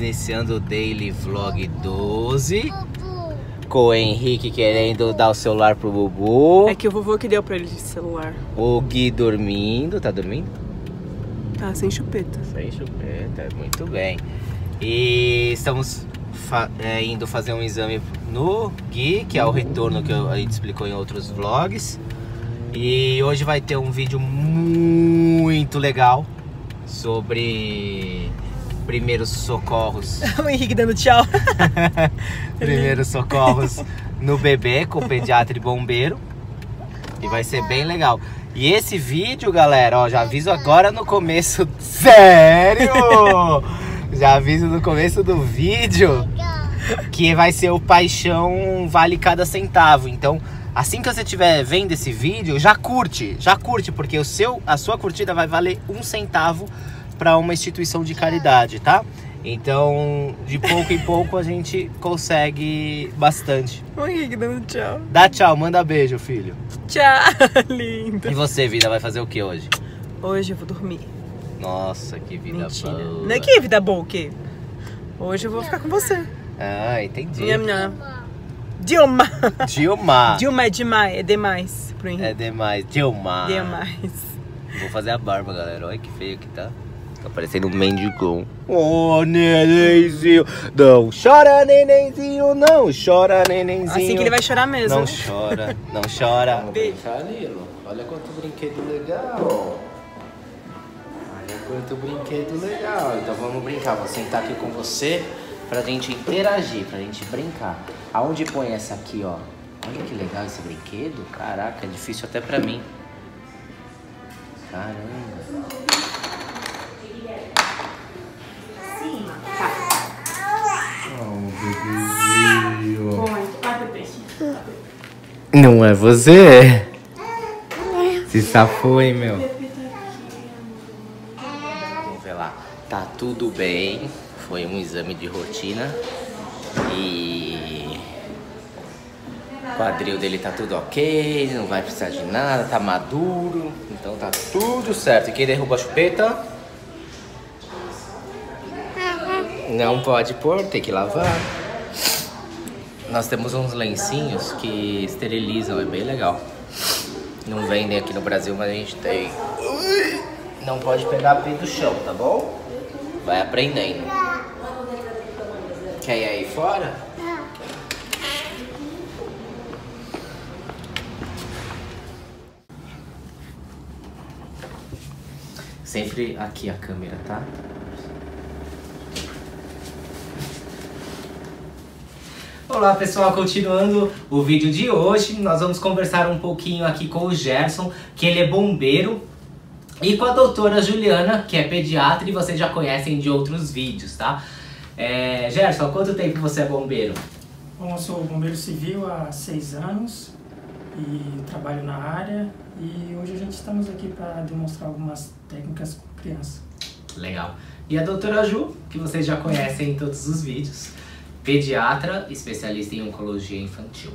iniciando o Daily Vlog 12. Com o Henrique querendo dar o celular pro Bubu. É que o vovô que deu pra ele de celular. O Gui dormindo. Tá dormindo? Tá, sem chupeta. Sem chupeta, muito bem. E estamos indo fazer um exame no Gui, que é o retorno que a gente explicou em outros vlogs. E hoje vai ter um vídeo muito legal sobre primeiros socorros. O Henrique dando tchau. Primeiros socorros no bebê com pediatra e bombeiro. E vai ser bem legal. E esse vídeo, galera, ó, já aviso agora no começo. Sério? Já aviso no começo do vídeo que vai ser o Paixão Vale Cada Centavo. Então, assim que você estiver vendo esse vídeo, já curte, porque a sua curtida vai valer 1 centavo para uma instituição de caridade, tá? Então, de pouco em pouco a gente consegue bastante. O Henrique dando tchau. Dá tchau, manda beijo, filho. Tchau, lindo. E você, vida, vai fazer o que hoje? Hoje eu vou dormir. Nossa, que vida Mentira. boa. Não é que vida boa o quê? Hoje eu vou ficar com você. Ah, entendi. Minha. Dilma. Dilma. Dilma é demais, é demais pro Henrique. É demais. Dilma. Demais. Vou fazer a barba, galera. Olha que feio que tá. Tá parecendo um mendigão. Oh, nenenzinho. Não chora, nenenzinho. Não chora, nenenzinho. Assim que ele vai chorar mesmo. Não chora, não chora. Vamos Beijo. brincar, Lilo. Olha quanto brinquedo legal. Olha quanto brinquedo legal. Então vamos brincar. Vou sentar aqui com você pra gente interagir, pra gente brincar. Aonde põe essa aqui, ó? Olha que legal esse brinquedo. Caraca, é difícil até pra mim. Caramba. Oh, bebezinho. Não é você? Se safou, hein, meu? Vamos ver lá. Tá tudo bem. Foi um exame de rotina. E o quadril dele tá tudo ok. Não vai precisar de nada. Tá maduro. Então tá tudo certo. E quem derruba a chupeta? Não pode pôr, tem que lavar. Nós temos uns lencinhos que esterilizam, é bem legal. Não vendem aqui no Brasil, mas a gente tem. Não pode pegar pé do chão, tá bom? Vai aprendendo. Quer ir aí fora? Sempre aqui a câmera, tá? Olá pessoal, continuando o vídeo de hoje, nós vamos conversar um pouquinho aqui com o Gerson, que ele é bombeiro, e com a doutora Juliana, que é pediatra, e vocês já conhecem de outros vídeos, tá? Gerson, há quanto tempo você é bombeiro? Bom, eu sou bombeiro civil há 6 anos e trabalho na área, e hoje a gente estamos aqui para demonstrar algumas técnicas com criança. Legal. E a doutora Ju, que vocês já conhecem em todos os vídeos, pediatra, especialista em oncologia infantil.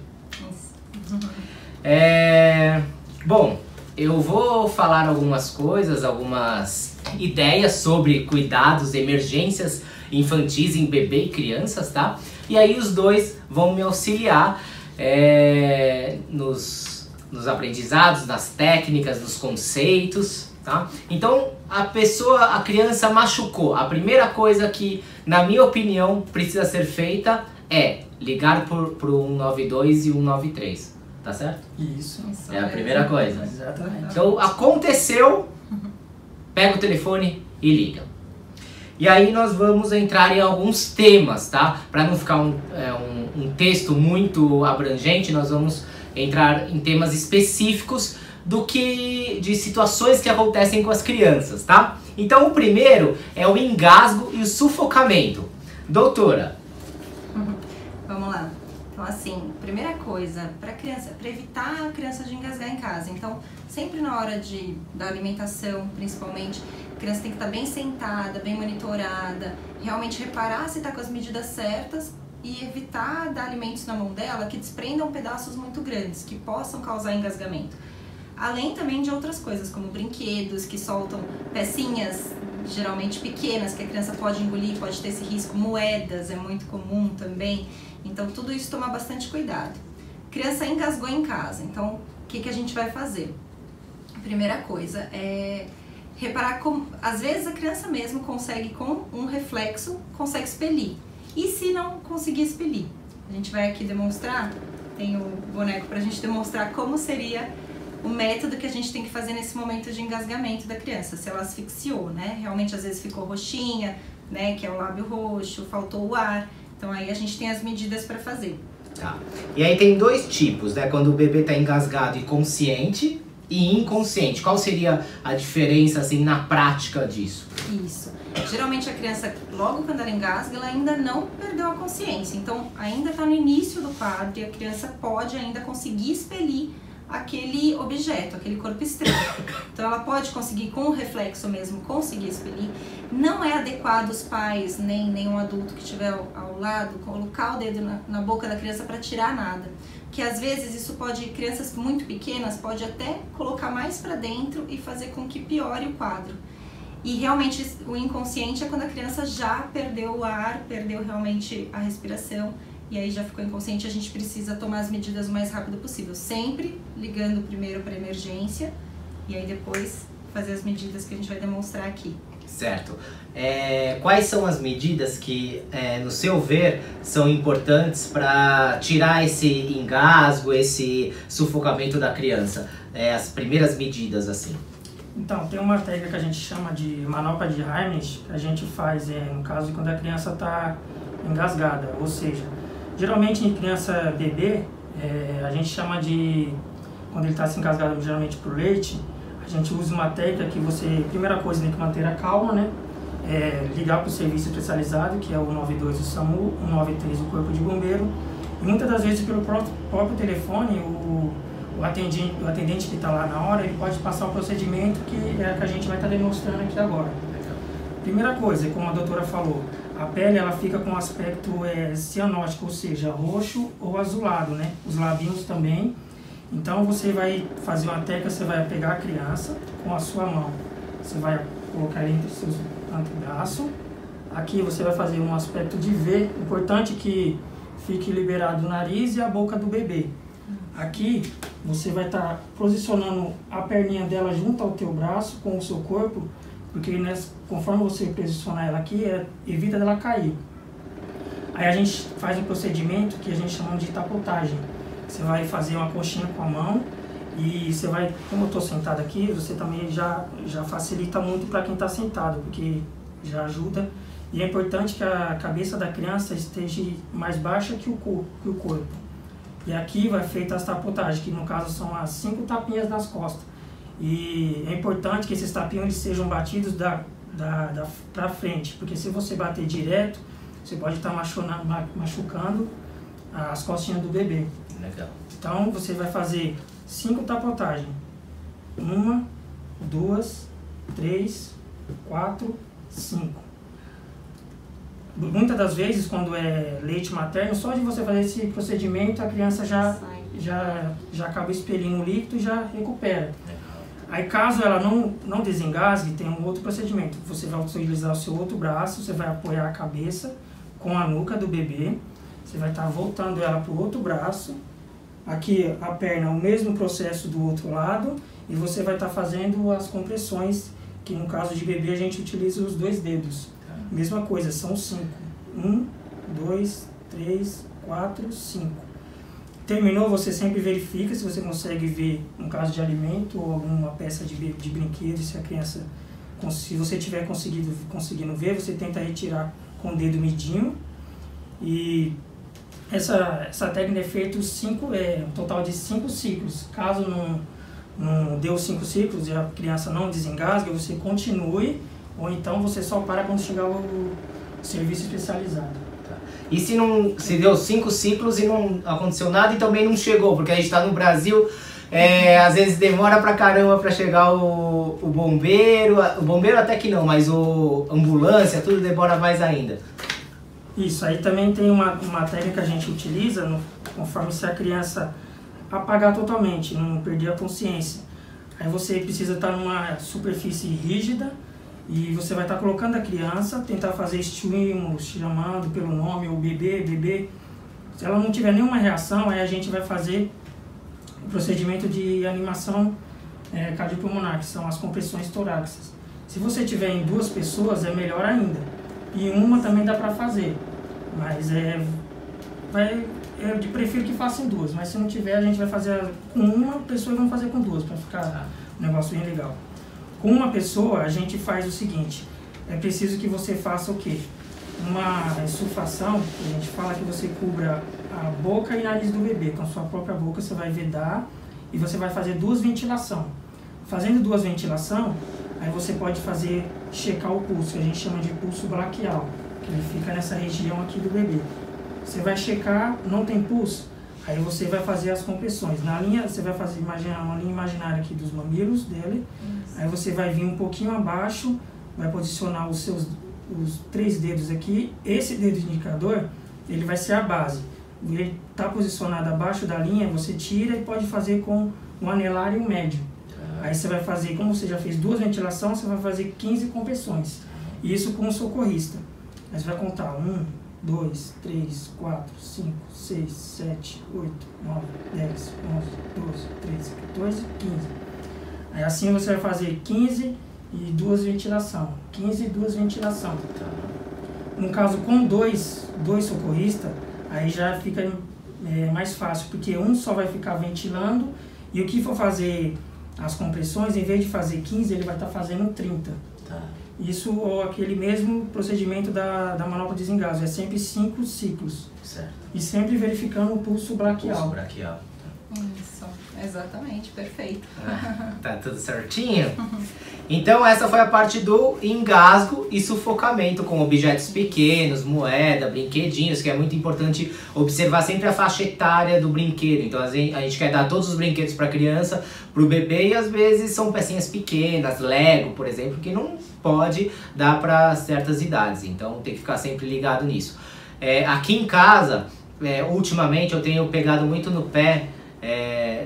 Bom, eu vou falar algumas coisas, algumas ideias sobre cuidados, emergências infantis em bebê e crianças, tá? E aí os dois vão me auxiliar nos aprendizados, nas técnicas, nos conceitos, tá? Então, a criança machucou. A primeira coisa que, na minha opinião, precisa ser feita é ligar pro 192 e 193, tá certo? Isso. É a primeira coisa. Exatamente. Então, aconteceu, pega o telefone e liga. E aí nós vamos entrar em alguns temas, tá? Para não ficar um texto muito abrangente, nós vamos entrar em temas específicos de situações que acontecem com as crianças, tá? Então o primeiro é o engasgo e o sufocamento. Doutora. Vamos lá. Então assim, primeira coisa, para evitar a criança de engasgar em casa. Então, sempre na hora da alimentação, principalmente, a criança tem que estar bem sentada, bem monitorada, realmente reparar se está com as medidas certas e evitar dar alimentos na mão dela que desprendam pedaços muito grandes, que possam causar engasgamento. Além também de outras coisas, como brinquedos que soltam pecinhas geralmente pequenas, que a criança pode engolir, pode ter esse risco. Moedas é muito comum também. Então, tudo isso tomar bastante cuidado. Criança engasgou em casa, então o que a gente vai fazer? A primeira coisa é reparar como, às vezes a criança mesmo consegue, com um reflexo, consegue expelir. E se não conseguir expelir? A gente vai aqui demonstrar, tem o boneco pra gente demonstrar como seria o método que a gente tem que fazer nesse momento de engasgamento da criança, se ela asfixiou, né? Realmente às vezes ficou roxinha, né? Que é o lábio roxo, faltou o ar. Então aí a gente tem as medidas para fazer. Tá. E aí tem dois tipos, né? Quando o bebê tá engasgado e consciente e inconsciente. Qual seria a diferença, assim, na prática disso? Isso. Geralmente a criança, logo quando ela engasga, ela ainda não perdeu a consciência. Então ainda tá no início do quadro e a criança pode ainda conseguir expelir aquele objeto, aquele corpo estranho. Então ela pode conseguir, com o reflexo mesmo, conseguir expelir. Não é adequado os pais, nem nenhum adulto que estiver ao lado, colocar o dedo na boca da criança para tirar nada. Porque às vezes isso pode, crianças muito pequenas, pode até colocar mais para dentro e fazer com que piore o quadro. E realmente o inconsciente é quando a criança já perdeu o ar, perdeu realmente a respiração, e aí já ficou inconsciente. A gente precisa tomar as medidas o mais rápido possível, sempre ligando primeiro para emergência e aí depois fazer as medidas que a gente vai demonstrar aqui. Certo. Quais são as medidas que, no seu ver, são importantes para tirar esse engasgo, esse sufocamento da criança? As primeiras medidas, assim. Então, tem uma técnica que a gente chama de manopla de Heimlich, que a gente faz no caso de quando a criança está engasgada, ou seja, geralmente em criança bebê, a gente chama de, quando ele está se engasgado geralmente por leite, a gente usa uma técnica que você, primeira coisa, tem que manter a calma, né? Ligar para o serviço especializado, que é o 92 do SAMU, o 93 o Corpo de Bombeiro, e muitas das vezes pelo próprio telefone, o atendente que está lá na hora, ele pode passar o procedimento que a gente vai estar demonstrando aqui agora. Primeira coisa, como a doutora falou, a pele ela fica com aspecto cianótico, ou seja, roxo ou azulado, né? Os labinhos também. Então você vai fazer uma técnica, você vai pegar a criança com a sua mão, você vai colocar entre os seus antebraços. Aqui você vai fazer um aspecto de V, importante que fique liberado o nariz e a boca do bebê. Aqui você vai estar posicionando a perninha dela junto ao teu braço com o seu corpo, porque conforme você posicionar ela aqui, evita dela cair. Aí a gente faz um procedimento que a gente chama de tapotagem. Você vai fazer uma coxinha com a mão e você vai, como eu estou sentado aqui, você também já facilita muito para quem está sentado, porque já ajuda. E é importante que a cabeça da criança esteja mais baixa que o corpo. E aqui vai feita as tapotagens, que no caso são as 5 tapinhas nas costas. E é importante que esses tapinhos eles sejam batidos para frente, porque se você bater direto, você pode estar machucando as costinhas do bebê. Legal. Então você vai fazer 5 tapotagens. 1, 2, 3, 4, 5. Muitas das vezes, quando é leite materno, só de você fazer esse procedimento, a criança já acaba expelindo o líquido e já recupera. Aí, caso ela não desengasgue, tem um outro procedimento. Você vai utilizar o seu outro braço, você vai apoiar a cabeça com a nuca do bebê, você vai estar voltando ela para o outro braço. Aqui a perna, o mesmo processo do outro lado, e você vai estar fazendo as compressões, que no caso de bebê a gente utiliza os 2 dedos. Mesma coisa, são 5. 1, 2, 3, 4, 5. Terminou, você sempre verifica se você consegue ver, no caso de alimento ou alguma peça de brinquedo, se a criança, se você tiver conseguindo ver, você tenta retirar com o dedo midinho. E essa técnica é feita um total de 5 ciclos. Caso não deu 5 ciclos e a criança não desengasga, você continue, ou então você só para quando chegar o serviço especializado. Tá. E se deu 5 ciclos e não aconteceu nada e também não chegou, porque a gente está no Brasil, às vezes demora pra caramba pra chegar o bombeiro até que não, mas a ambulância, tudo demora mais ainda. Isso, aí também tem uma técnica que a gente utiliza, conforme se a criança apagar totalmente, não perder a consciência. Aí você precisa estar numa superfície rígida E você vai estar colocando a criança, tentar fazer estímulos, chamando pelo nome, ou bebê. Se ela não tiver nenhuma reação, aí a gente vai fazer o procedimento de animação cardiopulmonar, que são as compressões torácicas. Se você tiver em 2 pessoas, é melhor ainda. E uma também dá para fazer, mas eu prefiro que faça em 2, mas se não tiver, a gente vai fazer com uma pessoa e vamos fazer com 2, para ficar um negócio bem legal. Com uma pessoa, a gente faz o seguinte, é preciso que você faça o quê? Uma insufação, a gente fala que você cubra a boca e nariz do bebê, com a sua própria boca você vai vedar e você vai fazer 2 ventilações. Fazendo 2 ventilações, aí você pode checar o pulso, que a gente chama de pulso braquial, que ele fica nessa região aqui do bebê. Você vai checar, não tem pulso, aí você vai fazer as compressões. Na linha, você vai fazer uma linha imaginária aqui dos mamilos dele, aí você vai vir um pouquinho abaixo, vai posicionar os 3 dedos aqui. Esse dedo indicador, ele vai ser a base. Ele está posicionado abaixo da linha, você tira e pode fazer com um anelar e um médio. Aí você vai fazer, como você já fez 2 ventilações, você vai fazer 15 compressões. Isso com o socorrista. Aí você vai contar 1, 2, 3, 4, 5, 6, 7, 8, 9, 10, 11, 12, 13, 14, 15. Aí assim você vai fazer 15 e 2 ventilações. 15 e 2 ventilações. No caso com dois socorristas, aí já fica mais fácil, porque um só vai ficar ventilando e o que for fazer as compressões, em vez de fazer 15, ele vai estar fazendo 30. Isso ou aquele mesmo procedimento da manopla de desengaso, é sempre 5 ciclos. Certo. E sempre verificando o pulso braquial. Pulso braquial. Isso, exatamente, perfeito. Tá tudo certinho? Então essa foi a parte do engasgo e sufocamento com objetos pequenos, moeda, brinquedinhos, que é muito importante observar sempre a faixa etária do brinquedo. Então a gente quer dar todos os brinquedos para a criança, para o bebê, e às vezes são pecinhas pequenas, Lego, por exemplo, que não pode dar para certas idades. Então tem que ficar sempre ligado nisso. Aqui em casa, ultimamente eu tenho pegado muito no pé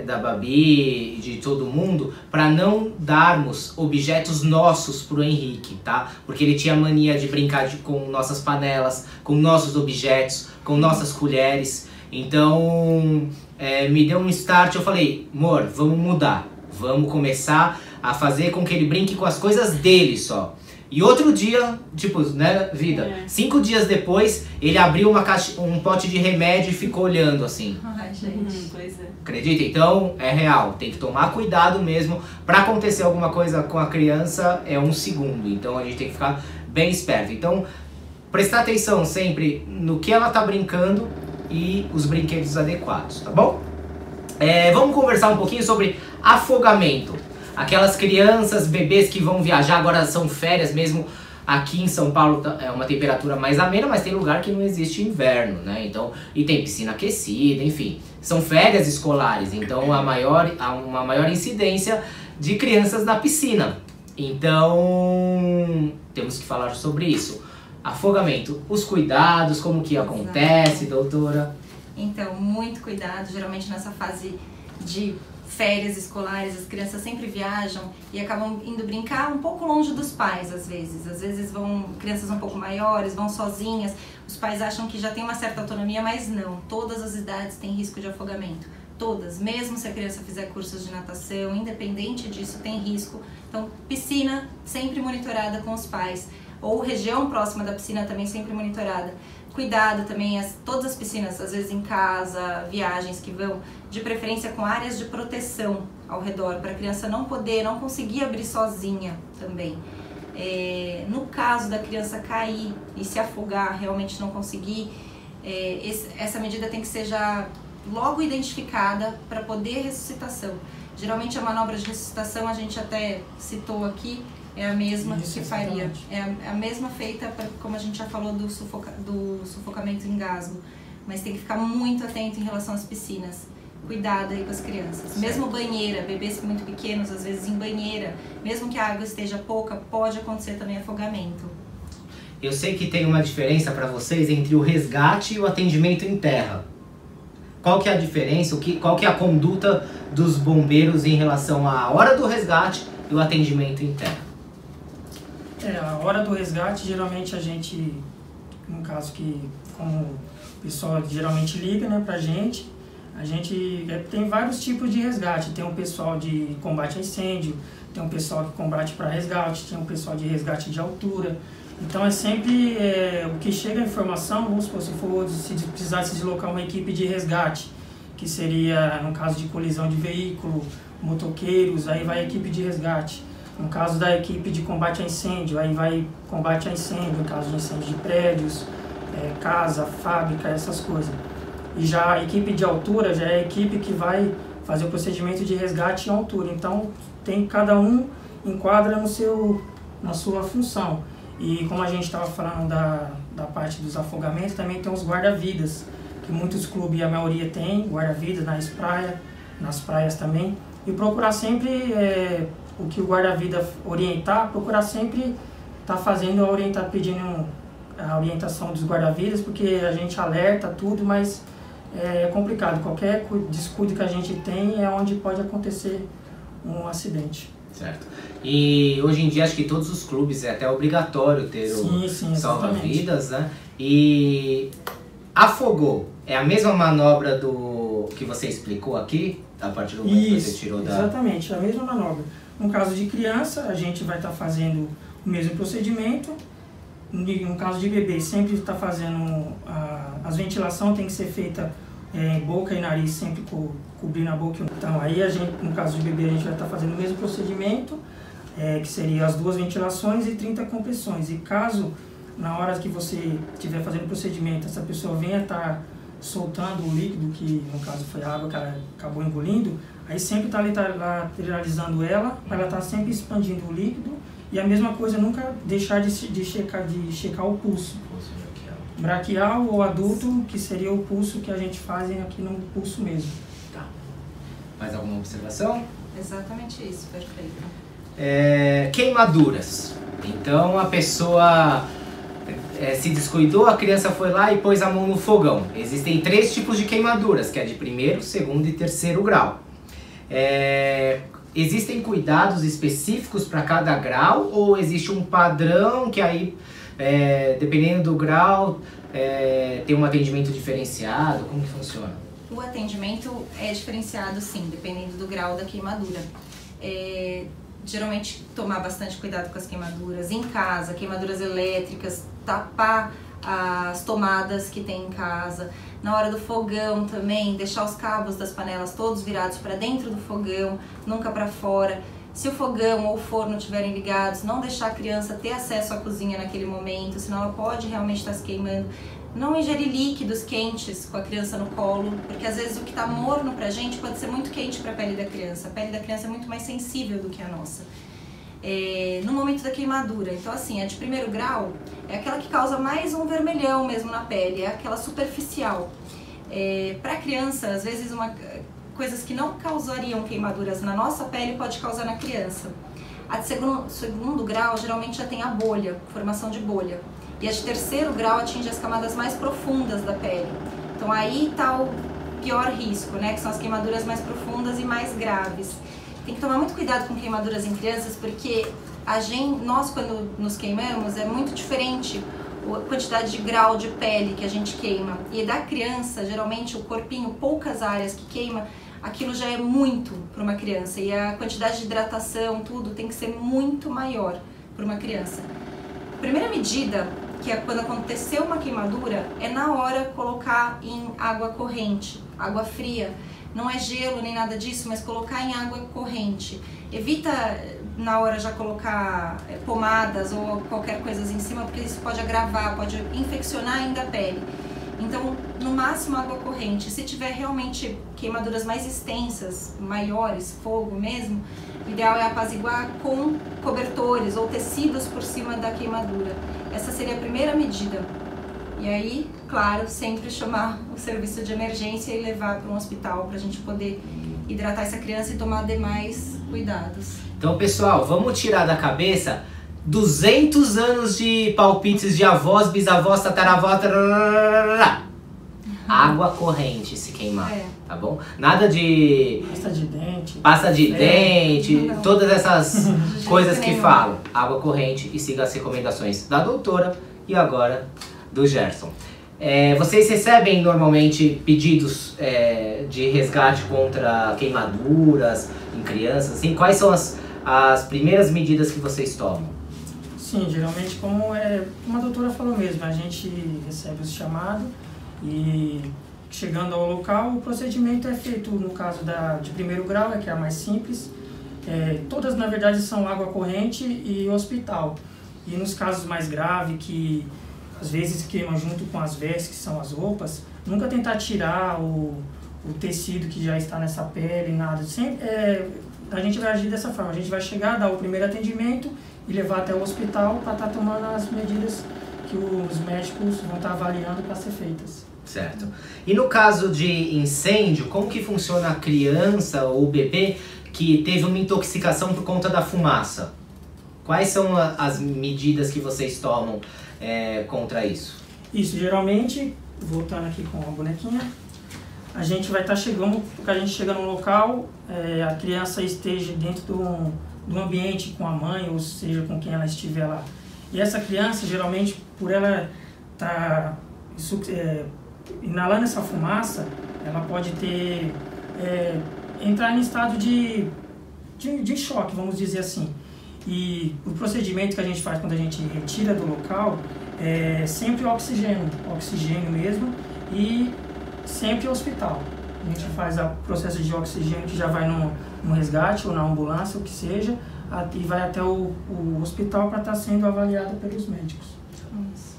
da Babi e de todo mundo para não darmos objetos nossos pro Henrique, tá? Porque ele tinha mania de brincar com nossas panelas, com nossos objetos, com nossas colheres. Então me deu um start, eu falei, amor, vamos mudar, vamos começar a fazer com que ele brinque com as coisas dele só. E outro dia, tipo, né, vida, 5 dias depois, ele abriu um pote de remédio e ficou olhando assim. Ai, gente. Pois é. Acredita? Então, é real. Tem que tomar cuidado mesmo. Pra acontecer alguma coisa com a criança, é 1 segundo. Então, a gente tem que ficar bem esperto. Então, prestar atenção sempre no que ela tá brincando e os brinquedos adequados, tá bom? Vamos conversar um pouquinho sobre afogamento. Aquelas crianças, bebês que vão viajar, agora são férias mesmo. Aqui em São Paulo é uma temperatura mais amena, mas tem lugar que não existe inverno, né? Então, e tem piscina aquecida, enfim. São férias escolares, então há uma maior incidência de crianças na piscina. Então, temos que falar sobre isso. Afogamento, os cuidados, como que acontece, doutora? Então, muito cuidado, geralmente nessa fase de férias escolares, as crianças sempre viajam e acabam indo brincar um pouco longe dos pais, às vezes. Às vezes vão crianças um pouco maiores, vão sozinhas, os pais acham que já tem uma certa autonomia, mas não. Todas as idades têm risco de afogamento. Todas, mesmo se a criança fizer cursos de natação, independente disso, tem risco. Então, piscina sempre monitorada com os pais, ou região próxima da piscina também sempre monitorada. Cuidado também, todas as piscinas, às vezes em casa, viagens que vão, de preferência com áreas de proteção ao redor, para a criança não conseguir abrir sozinha também. No caso da criança cair e se afogar, realmente não conseguir, essa medida tem que ser já logo identificada para poder ressuscitação. Geralmente a manobra de ressuscitação, a gente até citou aqui, é a mesma que faria. É a mesma feita, como a gente já falou, do sufocamento e engasgo. Mas tem que ficar muito atento em relação às piscinas. Cuidado aí com as crianças. Certo. Mesmo banheira, bebês muito pequenos, às vezes em banheira, mesmo que a água esteja pouca, pode acontecer também afogamento. Eu sei que tem uma diferença para vocês entre o resgate e o atendimento em terra. Qual que é a diferença? Qual que é a conduta dos bombeiros em relação à hora do resgate e o atendimento em terra? A hora do resgate, geralmente a gente, no caso que, como o pessoal geralmente liga, né, pra gente, a gente tem vários tipos de resgate. Tem um pessoal de combate a incêndio, tem um pessoal que combate para resgate, tem um pessoal de resgate de altura. Então é sempre o que chega a informação, vamos supor, se precisar se deslocar uma equipe de resgate, que seria no caso de colisão de veículo, motoqueiros, aí vai a equipe de resgate. No caso da equipe de combate a incêndio, aí vai combate a incêndio, no caso de incêndio de prédios, casa, fábrica, essas coisas. E já a equipe de altura já é a equipe que vai fazer o procedimento de resgate em altura. Então cada um enquadra na sua função. E como a gente estava falando da parte dos afogamentos, também tem os guarda-vidas, que muitos clubes, a maioria tem guarda-vidas nas praias também. E procurar sempre o que o guarda-vida orientar, procurar sempre estar fazendo pedindo a orientação dos guarda-vidas, porque a gente alerta tudo, mas é complicado. Qualquer descuido que a gente tem é onde pode acontecer um acidente. Certo. E hoje em dia acho que todos os clubes é até obrigatório ter o salva-vidas, né? E afogou, é a mesma manobra do que você explicou aqui, a partir do momento que você tirou da... Exatamente, a mesma manobra. No caso de criança, a gente vai estar fazendo o mesmo procedimento. No caso de bebê, sempre está fazendo... As ventilações tem que ser feita boca e nariz, sempre cobrindo a boca. Então aí no caso de bebê, a gente vai estar fazendo o mesmo procedimento, que seria as 2 ventilações e 30 compressões. E caso, na hora que você estiver fazendo o procedimento, essa pessoa venha estar soltando o líquido, que no caso foi a água que ela acabou engolindo, aí sempre está lateralizando ela, para ela estar sempre expandindo o líquido. E a mesma coisa, nunca deixar de checar o pulso. Braquial ou adulto, que seria o pulso que a gente faz aqui no pulso mesmo. Tá. Mais alguma observação? Exatamente isso, perfeito. Queimaduras. Então a pessoa se descuidou, a criança foi lá e pôs a mão no fogão. Existem 3 tipos de queimaduras, que é de 1º, 2º e 3º grau. Existem cuidados específicos para cada grau ou existe um padrão que aí, dependendo do grau, tem um atendimento diferenciado? Como que funciona? O atendimento é diferenciado, sim, dependendo do grau da queimadura. Geralmente tomar bastante cuidado com as queimaduras em casa, queimaduras elétricas, tapar as tomadas que tem em casa. Na hora do fogão também, deixar os cabos das panelas todos virados para dentro do fogão, nunca para fora. Se o fogão ou o forno estiverem ligados, não deixar a criança ter acesso à cozinha naquele momento, senão ela pode realmente estar se queimando. Não ingerir líquidos quentes com a criança no colo, porque às vezes o que está morno pra gente pode ser muito quente para a pele da criança. A pele da criança é muito mais sensível do que a nossa. No momento da queimadura, então assim, a de 1º grau é aquela que causa mais um vermelhão mesmo na pele, é aquela superficial. Para a criança, às vezes coisas que não causariam queimaduras na nossa pele pode causar na criança. A de 2º grau geralmente já tem a bolha, formação de bolha. E a de 3º grau atinge as camadas mais profundas da pele. Então aí está o pior risco, né? Que são as queimaduras mais profundas e mais graves. Tem que tomar muito cuidado com queimaduras em crianças, porque nós quando nos queimamos é muito diferente a quantidade de grau de pele que a gente queima. E da criança, geralmente o corpinho, poucas áreas que queima, aquilo já é muito para uma criança. E a quantidade de hidratação, tudo, tem que ser muito maior para uma criança. A primeira medida, que é quando aconteceu uma queimadura, é na hora colocar em água corrente, água fria. Não é gelo nem nada disso, mas colocar em água corrente. Evita na hora já colocar pomadas ou qualquer coisa em cima, porque isso pode agravar, pode infeccionar ainda a pele. Então, no máximo água corrente. Se tiver realmente queimaduras mais extensas, maiores, fogo mesmo, o ideal é apaziguar com cobertores ou tecidos por cima da queimadura. Essa seria a primeira medida. E aí, claro, sempre chamar o serviço de emergência e levar para um hospital para a gente poder hidratar essa criança e tomar demais cuidados. Então, pessoal, vamos tirar da cabeça 200 anos de palpites de avós, bisavós, tataravós, água corrente se queimar, tá bom? Nada de pasta de dente, não. todas essas coisas que nenhum. falam. Água corrente e siga as recomendações da doutora e agora do Gerson. Vocês recebem normalmente pedidos de resgate contra queimaduras em crianças? Assim, quais são as primeiras medidas que vocês tomam? Sim, geralmente como a doutora falou mesmo, a gente recebe o chamado e chegando ao local o procedimento é feito no caso de primeiro grau, que é a mais simples. Todas na verdade são água corrente e hospital. E nos casos mais graves, que às vezes queima junto com as vestes, que são as roupas, nunca tentar tirar o tecido que já está nessa pele, nada. Sempre, a gente vai agir dessa forma, a gente vai chegar, dar o primeiro atendimento e levar até o hospital para estar tomando as medidas que os médicos vão estar avaliando para ser feitas. Certo. E no caso de incêndio, como que funciona a criança ou o bebê que teve uma intoxicação por conta da fumaça? Quais são as medidas que vocês tomam contra isso? Isso, geralmente, voltando aqui com a bonequinha, a gente vai estar chegando, porque a gente chega no local, a criança esteja dentro do ambiente com a mãe, ou seja, com quem ela estiver lá. E essa criança, geralmente, por ela estar inalando essa fumaça, ela pode entrar em estado de choque, vamos dizer assim. E o procedimento que a gente faz quando a gente retira do local é sempre oxigênio mesmo, e sempre hospital. A gente faz o processo de oxigênio que já vai no resgate ou na ambulância, o que seja, e vai até o hospital para estar sendo avaliada pelos médicos. Isso.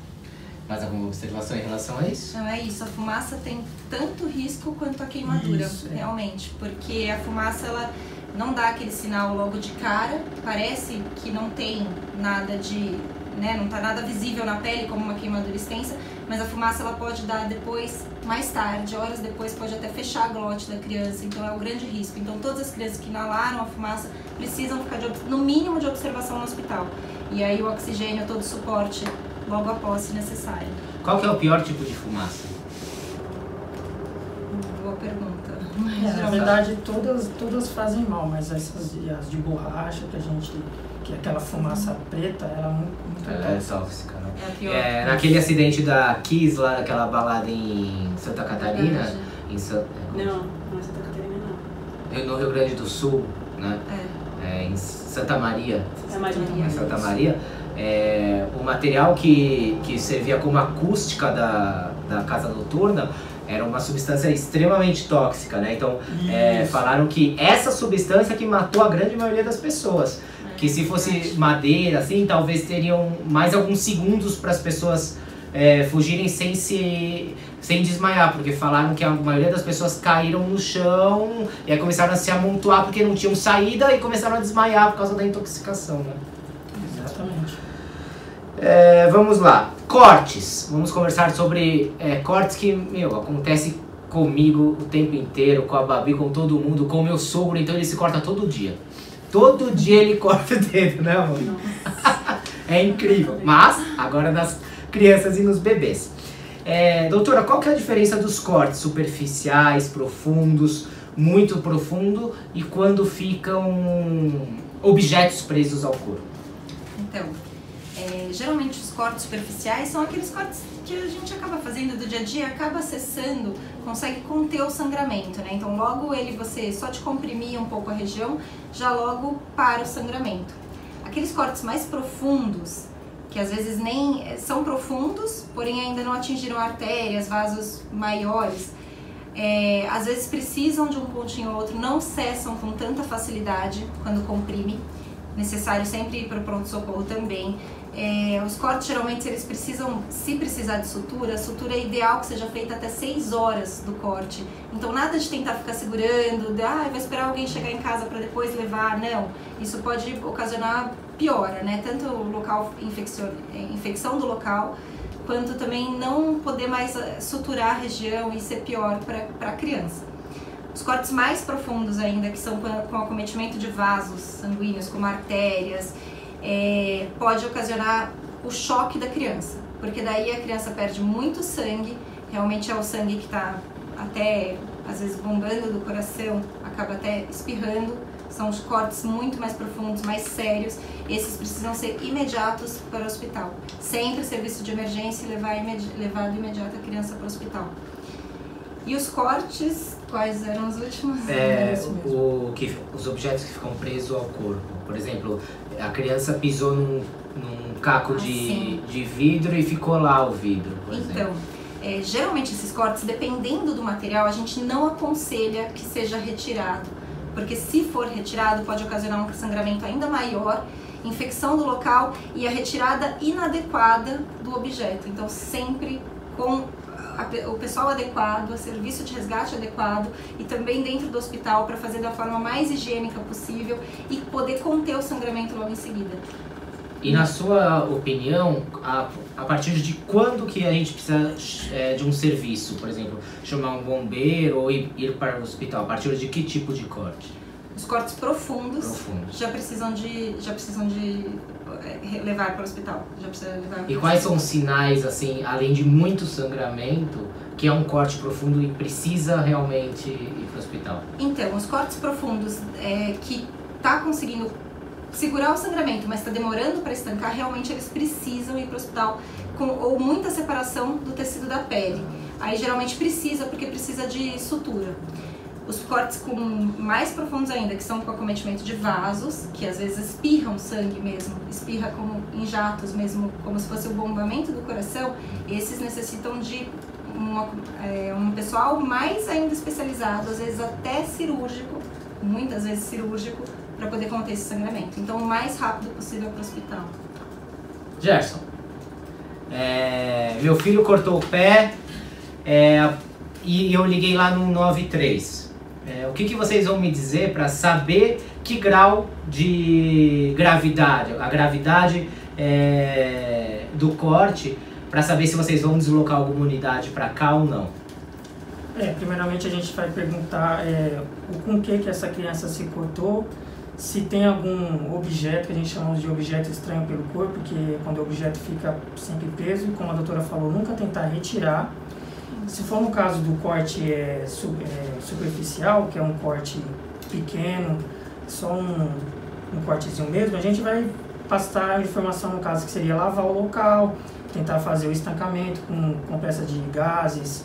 Mais alguma observação em relação a isso? Não, é isso. A fumaça tem tanto risco quanto a queimadura, realmente. Porque a fumaça, ela não dá aquele sinal logo de cara, parece que não tem nada não tá nada visível na pele como uma queimadura extensa, mas a fumaça ela pode dar depois, mais tarde, horas depois, pode até fechar a glote da criança, então é um grande risco. Então todas as crianças que inalaram a fumaça precisam ficar no mínimo de observação no hospital. E aí o oxigênio, todo o suporte logo após, se necessário. Qual que é o pior tipo de fumaça? Boa pergunta. Na verdade, todas fazem mal, mas as de borracha, que é aquela fumaça preta, ela é muito tóxica, né? É a pior. Naquele acidente da Kiss lá, naquela balada em Santa Catarina. Não é Santa Catarina não. No Rio Grande do Sul, né? Em Santa Maria. É mais em Santa Maria. O material que servia como acústica da casa noturna era uma substância extremamente tóxica, né? Então, falaram que essa substância que matou a grande maioria das pessoas. Que se fosse madeira, assim, talvez teriam mais alguns segundos para as pessoas fugirem sem desmaiar. Porque falaram que a maioria das pessoas caíram no chão e aí começaram a se amontoar porque não tinham saída e começaram a desmaiar por causa da intoxicação, né? Exatamente. Vamos lá. Cortes. Vamos conversar sobre cortes que, acontece comigo o tempo inteiro, com a Babi, com todo mundo, com o meu sogro, então ele se corta todo dia. Todo dia ele corta o dedo, né, amor? É incrível. Mas, agora nas crianças e nos bebês. Doutora, qual que é a diferença dos cortes superficiais, profundos, muito profundo e quando ficam objetos presos ao corpo? Então, geralmente os cortes superficiais são aqueles cortes que a gente acaba fazendo do dia a dia, acaba acessando, consegue conter o sangramento, né? Então logo você só de comprimir um pouco a região, já logo para o sangramento. Aqueles cortes mais profundos, que às vezes nem são profundos, porém ainda não atingiram artérias, vasos maiores, às vezes precisam de um pontinho ou outro, não cessam com tanta facilidade quando comprime. Necessário sempre ir para o pronto-socorro também. Os cortes, geralmente, eles precisam, se precisar de sutura, a sutura é ideal que seja feita até 6 horas do corte. Então, nada de tentar ficar segurando, vai esperar alguém chegar em casa para depois levar, não. Isso pode ocasionar piora, né? Tanto o local, infecção do local, quanto também não poder mais suturar a região e ser pior para a criança. Os cortes mais profundos ainda, que são com acometimento de vasos sanguíneos, como artérias, pode ocasionar o choque da criança, porque daí a criança perde muito sangue, realmente é o sangue que está até, às vezes, bombando do coração, acaba até espirrando. São os cortes muito mais profundos, mais sérios. Esses precisam ser imediatos para o hospital. Sempre serviço de emergência e levar de imediato a criança para o hospital. E os cortes, quais eram os últimos? Os objetos que ficam presos ao corpo. Por exemplo, a criança pisou num caco de vidro e ficou lá o vidro, por exemplo. Então, geralmente esses cortes, dependendo do material, a gente não aconselha que seja retirado. Porque se for retirado, pode ocasionar um sangramento ainda maior, infecção do local e a retirada inadequada do objeto. Então, sempre com o pessoal adequado, o serviço de resgate adequado e também dentro do hospital para fazer da forma mais higiênica possível e poder conter o sangramento logo em seguida. E na sua opinião, a partir de quando que a gente precisa de um serviço, por exemplo, chamar um bombeiro ou ir para o hospital? A partir de que tipo de corte? Os cortes profundos. Já precisam de levar para o hospital. E quais são os sinais, assim, além de muito sangramento, que é um corte profundo e precisa realmente ir para o hospital? Então, os cortes profundos que tá conseguindo segurar o sangramento, mas está demorando para estancar, realmente eles precisam ir para o hospital ou muita separação do tecido da pele. Aí geralmente porque precisa de sutura. Os cortes mais profundos ainda, que são com acometimento de vasos, que às vezes espirram sangue mesmo, espirra como em jatos mesmo, como se fosse o bombamento do coração, esses necessitam de um pessoal mais ainda especializado, às vezes até cirúrgico, muitas vezes cirúrgico, para poder conter esse sangramento. Então, o mais rápido possível para o hospital. Gerson, meu filho cortou o pé e eu liguei lá no 93. O que vocês vão me dizer para saber que grau de gravidade, a gravidade do corte, para saber se vocês vão deslocar alguma unidade para cá ou não? Primeiramente a gente vai perguntar com que essa criança se cortou, se tem algum objeto, que a gente chama de objeto estranho pelo corpo, que quando o objeto fica sempre preso, e como a doutora falou, nunca tentar retirar. Se for no caso do corte superficial, que é um corte pequeno, só um cortezinho mesmo, a gente vai passar a informação, no caso, que seria lavar o local, tentar fazer o estancamento com peça de gases.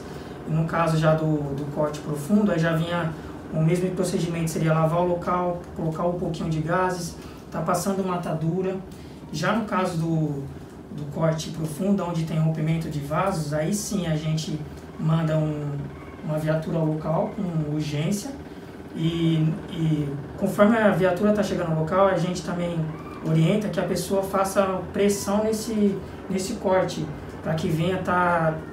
E no caso já do corte profundo, aí já vinha o mesmo procedimento, seria lavar o local, colocar um pouquinho de gases, tá passando uma atadura. Já no caso do corte profundo, onde tem rompimento de vasos, aí sim a gente manda uma viatura ao local com urgência e conforme a viatura está chegando ao local, a gente também orienta que a pessoa faça pressão nesse corte, para que venha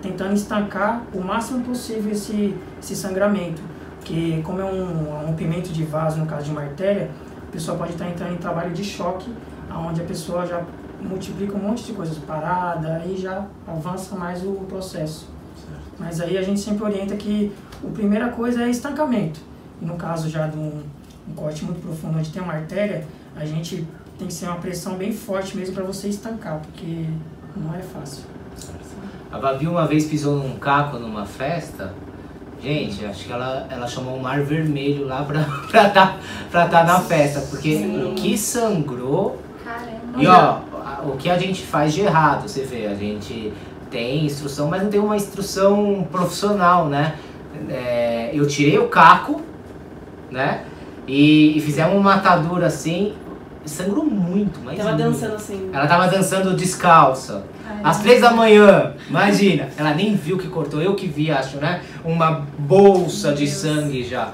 tentando estancar o máximo possível esse sangramento. Porque como é um rompimento de vaso, no caso de uma artéria, a pessoa pode estar entrando em trabalho de choque, onde a pessoa já multiplica um monte de coisas parada, aí já avança mais o processo. Mas aí a gente sempre orienta que a primeira coisa é estancamento. E no caso já de um corte muito profundo, onde tem uma artéria, a gente tem que ser uma pressão bem forte mesmo para você estancar, porque não é fácil. A Babi uma vez pisou num caco numa festa. Gente, acho que ela chamou o Mar Vermelho lá pra tá na festa, porque o que sangrou... Caramba. E ó, o que a gente faz de errado, você vê, a gente tem instrução, mas não tem uma instrução profissional, né? Eu tirei o caco, né? E fizemos uma atadura assim, sangrou muito, mas tava dançando assim. Ela tava dançando descalça. Às 3 da manhã, imagina. Ela nem viu que cortou, eu que vi, acho, né? Uma bolsa de sangue já.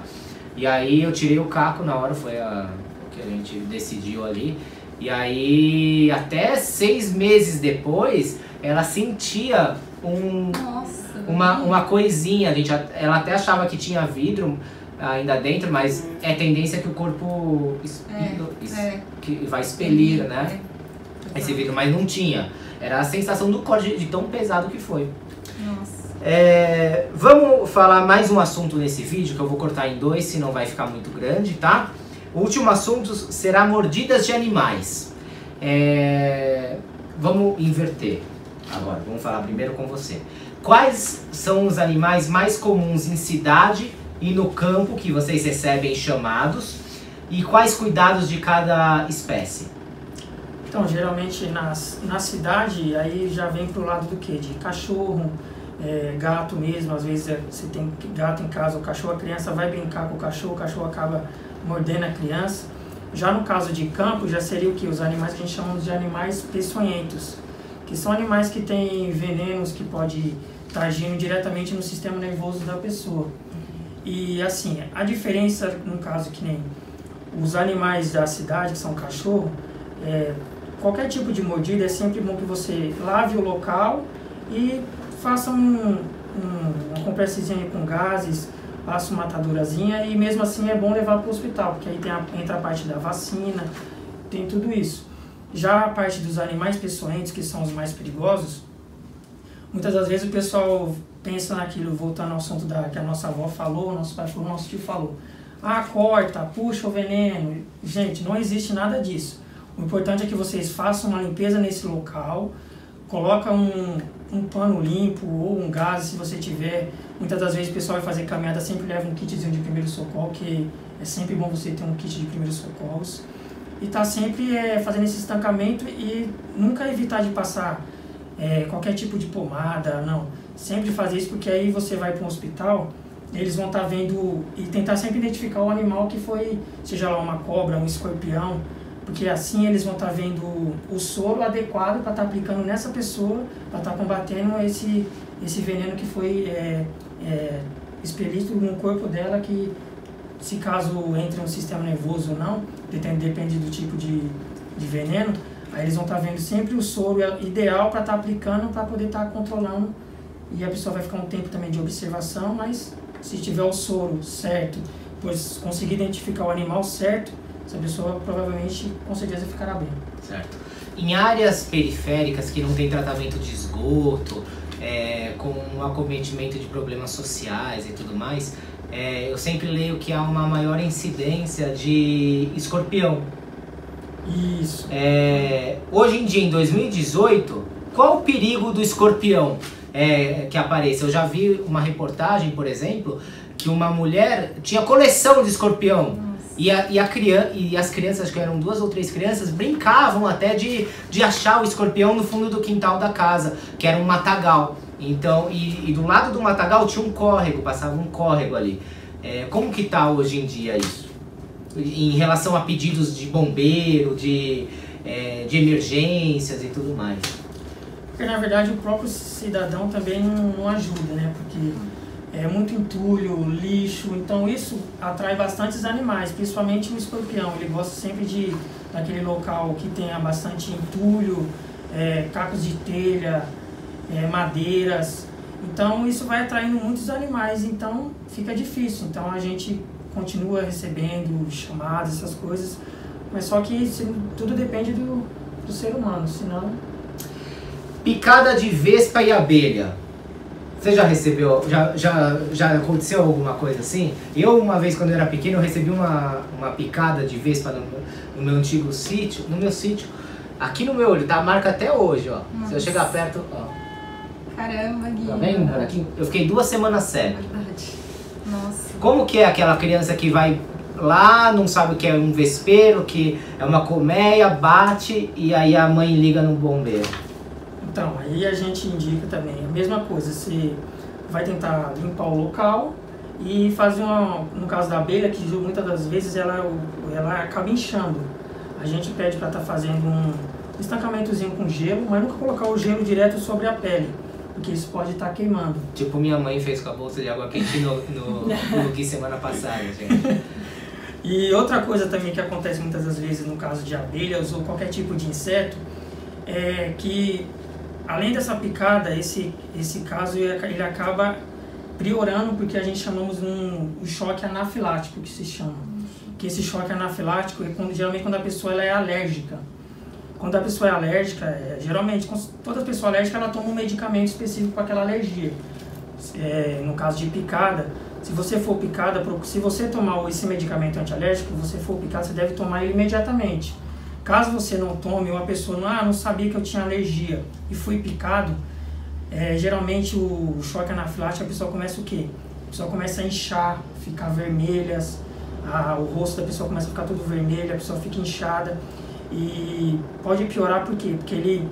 E aí eu tirei o caco na hora, foi o que a gente decidiu ali. E aí, até 6 meses depois, ela sentia uma coisinha. Ela até achava que tinha vidro ainda dentro, mas é tendência que o corpo que vai expelir, né? Esse vidro, mas não tinha. Era a sensação do corte de tão pesado que foi. Nossa. Vamos falar mais um assunto nesse vídeo, que eu vou cortar em 2, senão vai ficar muito grande, tá? O último assunto será mordidas de animais. Vamos inverter agora, vamos falar primeiro com você. quais são os animais mais comuns em cidade e no campo que vocês recebem chamados? E quais cuidados de cada espécie? Então, geralmente na cidade, aí já vem pro lado do quê? De cachorro, gato mesmo. Às vezes você tem gato em casa, o cachorro, a criança vai brincar com o cachorro acaba mordendo a criança. Já no caso de campo, já seria o que? Os animais que a gente chama de animais peçonhentos, que são animais que têm venenos que podem estar agindo diretamente no sistema nervoso da pessoa. E assim, a diferença, no caso que nem os animais da cidade, que são cachorro, qualquer tipo de mordida é sempre bom que você lave o local e faça uma compressinha com gases, passa uma atadurazinha, e mesmo assim é bom levar para o hospital, porque aí entra a parte da vacina, tem tudo isso. Já a parte dos animais peçonhentos, que são os mais perigosos, muitas das vezes o pessoal pensa naquilo, voltando ao assunto que a nossa avó falou, nosso pai falou, nosso tio falou. Ah, corta, puxa o veneno. Gente, não existe nada disso. O importante é que vocês façam uma limpeza nesse local, coloca um pano limpo ou um gás, se você tiver. Muitas das vezes o pessoal vai fazer caminhada, sempre leva um kitzinho de primeiro socorro, que é sempre bom você ter um kit de primeiros socorros. E tá sempre fazendo esse estancamento e nunca evitar de passar qualquer tipo de pomada, não. Sempre fazer isso, porque aí você vai para um hospital, eles vão estar vendo e tentar sempre identificar o animal que foi, seja lá uma cobra, um escorpião, porque assim eles vão estar vendo o soro adequado para estar aplicando nessa pessoa, para estar combatendo esse veneno que foi expelido no corpo dela, que se caso entre no sistema nervoso ou não, depende do tipo de veneno, aí eles vão estar vendo sempre o soro ideal para estar aplicando, para poder estar controlando, e a pessoa vai ficar um tempo também de observação, mas se tiver o soro certo, pois conseguir identificar o animal certo, essa pessoa provavelmente, com certeza, ficará bem. Certo. Em áreas periféricas que não tem tratamento de esgoto, com um acometimento de problemas sociais e tudo mais, eu sempre leio que há uma maior incidência de escorpião. Isso. Hoje em dia, em 2018, qual o perigo do escorpião que apareça? Eu já vi uma reportagem, por exemplo, que uma mulher tinha coleção de escorpião. E as crianças, acho que eram 2 ou 3 crianças, brincavam até de achar o escorpião no fundo do quintal da casa, que era um matagal. Então, e do lado do matagal tinha um córrego, passava um córrego ali. Como que tá hoje em dia isso? Em relação a pedidos de bombeiro, de emergências e tudo mais. Porque na verdade o próprio cidadão também não ajuda, né? Porque é muito entulho, lixo, então isso atrai bastantes animais, principalmente o escorpião. Ele gosta sempre daquele local que tenha bastante entulho, cacos de telha, madeiras. Então isso vai atraindo muitos animais, então fica difícil. Então a gente continua recebendo chamadas, essas coisas, mas só que tudo depende do ser humano, senão... Picada de vespa e abelha. Você já recebeu, já aconteceu alguma coisa assim? Eu, uma vez, quando eu era pequeno, eu recebi uma picada de vespa no meu antigo sítio, aqui no meu olho, tá a marca até hoje, ó. Nossa. Se eu chegar perto, ó. Caramba, Gui. Tá vendo? Aqui, eu fiquei 2 semanas cego. Verdade. Nossa. Como que é aquela criança que vai lá, não sabe o que é um vespeiro, que é uma colmeia, bate e aí a mãe liga no bombeiro? Então, aí a gente indica também a mesma coisa, você vai tentar limpar o local e fazer no caso da abelha, que muitas das vezes ela acaba inchando. A gente pede para estar fazendo um estancamentozinho com gelo, mas nunca colocar o gelo direto sobre a pele, porque isso pode estar queimando. Tipo minha mãe fez com a bolsa de água quente no que semana passada, gente. E outra coisa também que acontece muitas das vezes no caso de abelhas ou qualquer tipo de inseto, é que além dessa picada, esse caso ele acaba priorando, porque a gente chamamos um choque anafilático, que se chama. Que esse choque anafilático é geralmente quando a pessoa é alérgica. Quando a pessoa é alérgica, geralmente toda pessoa alérgica ela toma um medicamento específico para aquela alergia. No caso de picada, se você for picada, se você tomar esse medicamento antialérgico, você for picada, você deve tomar ele imediatamente. Caso você não tome, ou a pessoa não sabia que eu tinha alergia e fui picado, geralmente o choque anafilático, a pessoa começa o quê? A pessoa começa a inchar, ficar vermelhas, o rosto da pessoa começa a ficar tudo vermelho, a pessoa fica inchada. E pode piorar por quê? Porque ele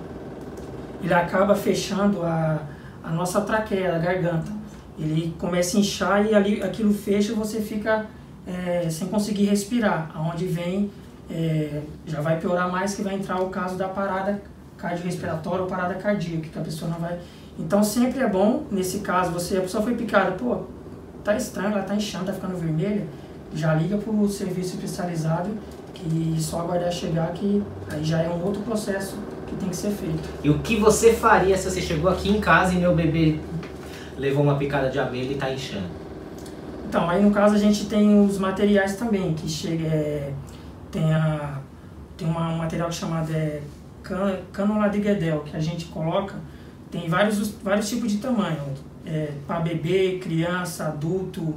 acaba fechando a nossa traqueia, a garganta. Ele começa a inchar e ali, aquilo fecha e você fica sem conseguir respirar. Aonde vem, já vai piorar mais, que vai entrar o caso da parada cardiorrespiratória ou parada cardíaca, que a pessoa não vai... Então sempre é bom, nesse caso, a pessoa foi picada, pô, tá estranho, ela tá inchando, tá ficando vermelha, já liga pro serviço especializado, que só aguardar chegar, que aí já é um outro processo que tem que ser feito. E o que você faria se você chegou aqui em casa e meu bebê levou uma picada de abelha e tá inchando? Então, aí no caso a gente tem os materiais também, que tem um material chamado cânula de Guedel, que a gente coloca, tem vários tipos de tamanho, para bebê, criança, adulto.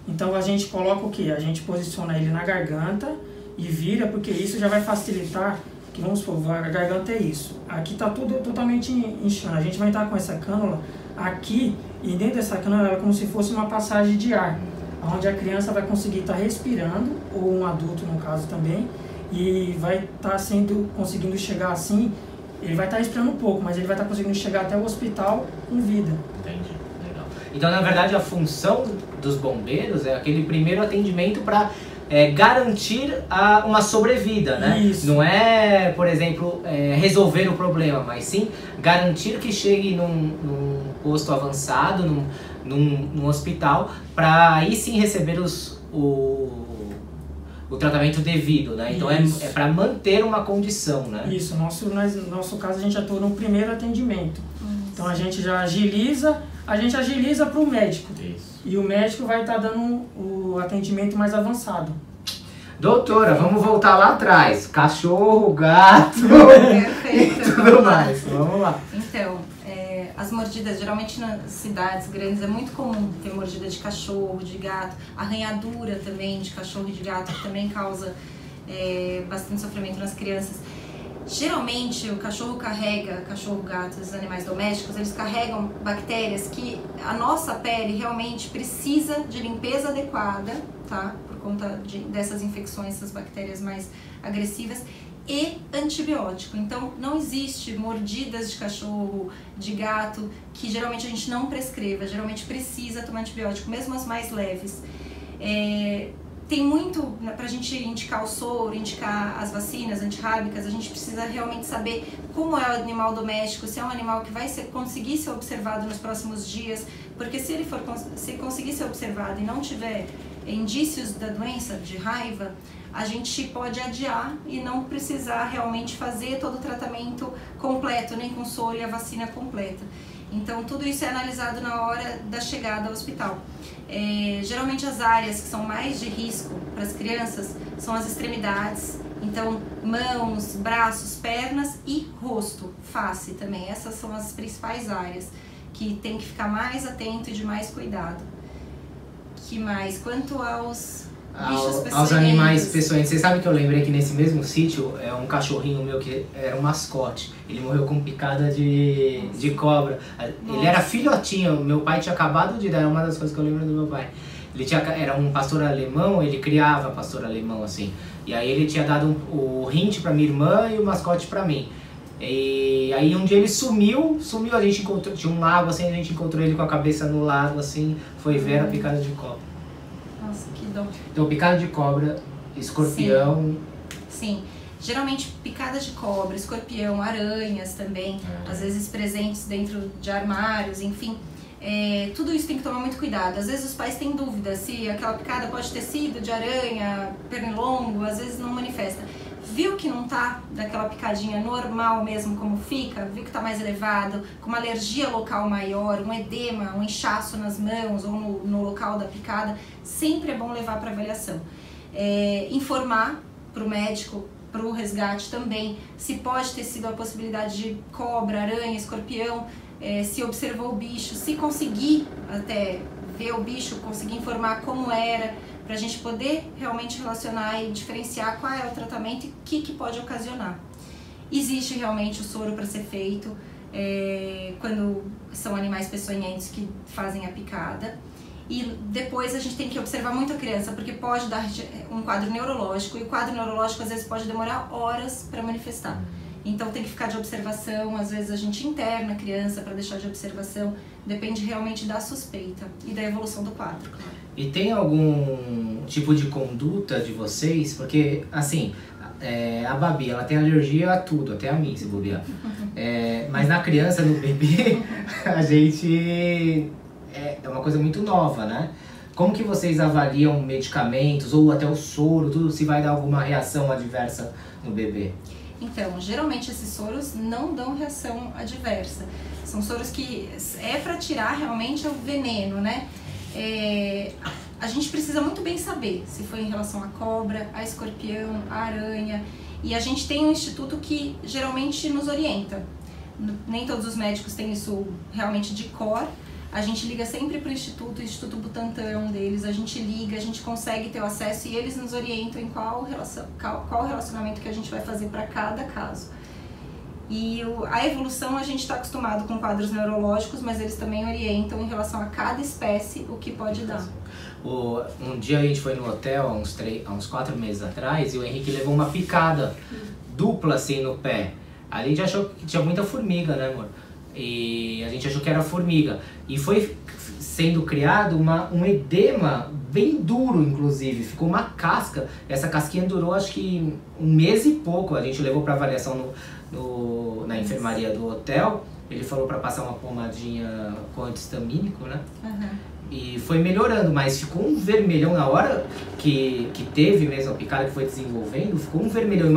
Então a gente coloca o que? A gente posiciona ele na garganta e vira, porque isso já vai facilitar, que vamos supor, a garganta é isso. Aqui está tudo totalmente inchando. A gente vai entrar com essa cânula aqui, e dentro dessa cânula é como se fosse uma passagem de ar, onde a criança vai conseguir estar respirando, ou um adulto no caso também, e vai estar conseguindo chegar assim, ele vai estar respirando um pouco, mas ele vai estar conseguindo chegar até o hospital com vida. Entendi, legal. Então, na verdade, a função dos bombeiros é aquele primeiro atendimento para garantir uma sobrevida, né? Isso. Não é, por exemplo, resolver o problema, mas sim garantir que chegue num posto avançado, num hospital, para aí sim receber o tratamento devido, né? Então é para manter uma condição, né? Isso, no nosso caso a gente atua no primeiro atendimento. Então a gente já agiliza para o médico. Isso. E o médico vai estar dando o atendimento mais avançado. Doutora, vamos voltar lá atrás. Cachorro, gato Perfeito, e tudo mais. Vamos lá. Então, as mordidas, geralmente nas cidades grandes é muito comum ter mordida de cachorro, de gato, arranhadura também de cachorro e de gato, que também causa bastante sofrimento nas crianças. Geralmente o cachorro, gato, os animais domésticos, eles carregam bactérias que a nossa pele realmente precisa de limpeza adequada, tá? Por conta dessas infecções, essas bactérias mais agressivas, e antibiótico. Então não existe mordidas de cachorro, de gato, que geralmente a gente não prescreva, geralmente precisa tomar antibiótico, mesmo as mais leves. Tem muito, pra gente indicar o soro, indicar as vacinas antirrábicas, a gente precisa realmente saber como é o animal doméstico, se é um animal que vai conseguir ser observado nos próximos dias, porque se ele conseguir ser observado e não tiver indícios da doença, de raiva, a gente pode adiar e não precisar realmente fazer todo o tratamento completo, nem com soro e a vacina completa. Então tudo isso é analisado na hora da chegada ao hospital. Geralmente as áreas que são mais de risco para as crianças são as extremidades, então mãos, braços, pernas e rosto, face também. Essas são as principais áreas que tem que ficar mais atento e de mais cuidado. Que mais? Quanto aos bichos peçonhentos. Aos animais peçonhentos. Você sabe que eu lembrei que nesse mesmo sítio um cachorrinho meu que era um mascote. Ele morreu com picada de cobra. Nossa. Ele era filhotinho. Meu pai tinha acabado de dar, é uma das coisas que eu lembro do meu pai. Era um pastor alemão, ele criava pastor alemão assim. E aí ele tinha dado o Hint pra minha irmã e o mascote pra mim. E aí um dia ele sumiu, a gente encontrou, tinha um lago assim, a gente encontrou ele com a cabeça no lago assim, foi ver a picada de cobra. Nossa, que dó. Então picada de cobra, escorpião... Sim. Geralmente picada de cobra, escorpião, aranhas também, às vezes presentes dentro de armários, enfim. Tudo isso tem que tomar muito cuidado. Às vezes os pais têm dúvida se aquela picada pode ter sido de aranha, pernilongo, às vezes não manifesta. Viu que não tá daquela picadinha normal mesmo como fica, viu que tá mais elevado, com uma alergia local maior, um edema, um inchaço nas mãos ou no local da picada, sempre é bom levar para avaliação. Informar para o médico, para o resgate também, se pode ter sido a possibilidade de cobra, aranha, escorpião, se observou o bicho, se conseguir até ver o bicho, conseguir informar como era, para a gente poder realmente relacionar e diferenciar qual é o tratamento e o que pode ocasionar. Existe realmente o soro para ser feito, quando são animais peçonhentos que fazem a picada. E depois a gente tem que observar muito a criança, porque pode dar um quadro neurológico, e o quadro neurológico às vezes pode demorar horas para manifestar. Então tem que ficar de observação, às vezes a gente interna a criança para deixar de observação, depende realmente da suspeita e da evolução do quadro, claro. E tem algum tipo de conduta de vocês? Porque, assim, a Babi, ela tem alergia a tudo, até a mim, se bobear. Mas na criança, no bebê, a gente... É uma coisa muito nova, né? Como que vocês avaliam medicamentos ou até o soro, tudo, se vai dar alguma reação adversa no bebê? Então, geralmente esses soros não dão reação adversa. São soros que é para tirar realmente o veneno, né? A gente precisa muito bem saber se foi em relação à cobra, a escorpião, a aranha. E a gente tem um instituto que geralmente nos orienta. Nem todos os médicos têm isso realmente de cor. A gente liga sempre para o Instituto Butantan é um deles, a gente liga, a gente consegue ter o acesso e eles nos orientam em qual relacionamento que a gente vai fazer para cada caso. E a evolução, a gente está acostumado com quadros neurológicos, mas eles também orientam em relação a cada espécie o que pode dar. Um dia a gente foi no hotel, há uns 4 meses atrás, e o Henrique levou uma picada dupla assim no pé. Ali a gente achou que tinha muita formiga, né, amor? E a gente achou que era formiga. E foi sendo criado um edema bem duro, inclusive. Ficou uma casca. Essa casquinha durou acho que 1 mês e pouco. A gente levou para avaliação na enfermaria do hotel. Ele falou para passar uma pomadinha com anti-histamínico, né? Uhum. E foi melhorando, mas ficou um vermelhão na hora que teve mesmo a picada, que foi desenvolvendo. Ficou um vermelhão e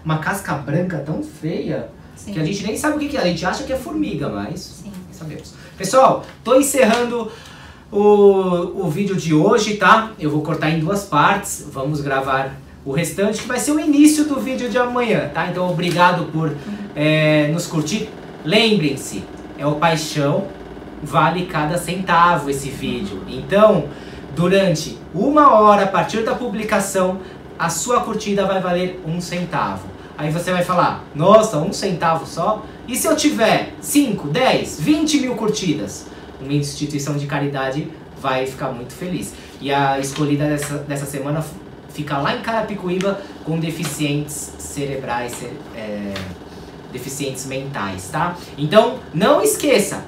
uma casca branca tão feia. Sim. Que a gente nem sabe o que é, a gente acha que é formiga, mas sim, sabemos. Pessoal, tô encerrando o vídeo de hoje, tá? Eu vou cortar em 2 partes, vamos gravar o restante, que vai ser o início do vídeo de amanhã, tá? Então, obrigado por nos curtir. Lembrem-se, é o paixão, vale cada centavo esse vídeo. Então, durante 1 hora, a partir da publicação, a sua curtida vai valer 1 centavo. Aí você vai falar, nossa, 1 centavo só? E se eu tiver 5, 10, 20 mil curtidas? Uma instituição de caridade vai ficar muito feliz. E a escolhida dessa semana fica lá em Carapicuíba com deficientes cerebrais, deficientes mentais, tá? Então, não esqueça,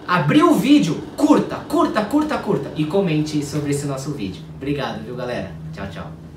abriu o vídeo, curta e comente sobre esse nosso vídeo. Obrigado, viu, galera? Tchau, tchau.